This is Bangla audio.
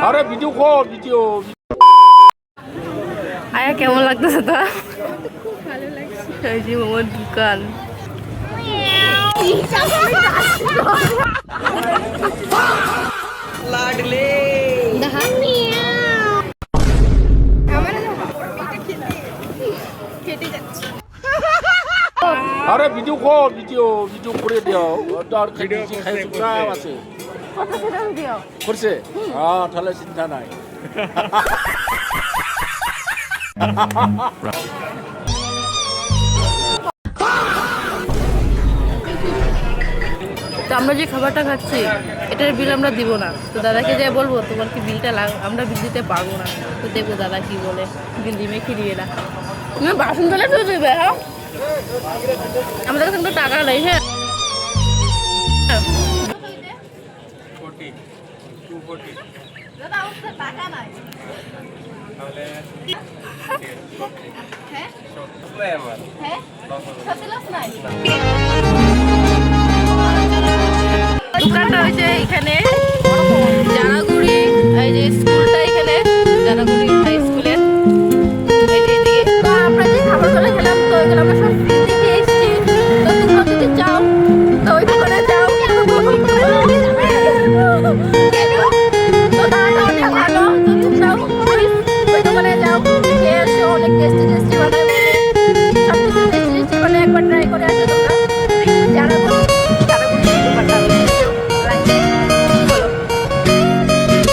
আরে ভিডিও কর ভিডিও। আয়া কেমন লাগতেছে তো? খুব ভালো লাগছে। এই যে মোমোর দোকান। লাডলে আরে ভিডিও কর ভিডিও ভিডিও করে দিও। আর ভিডিও খারাপ আছে করছে। হ্যাঁ তাহলে চিন্তা নাই। তো আমরা যে খাবারটা খাচ্ছি এটার বিল আমরা দিব না। তো দাদাকে যাই বলবো তোমার কি বিলটা আমরা বিল দিতে পারবো না। তো দেখবো দাদা কি বলে, বিল দিবে কি দিয়ে না। তুমি বাসন ধরে ফেলে দেবে। হ্যাঁ আমাদের কাছে কিন্তু টাকা নেই। হ্যাঁ দোকানটা হয়েছে এখানে জানাগুড়ি, এই যে স্কুলটা এখানে জানাগুড়ি হাই স্কুলের। এই যে এদিকে তো আমরা যে খাবারগুলো খেলাম তো ওইগুলো আমরা সব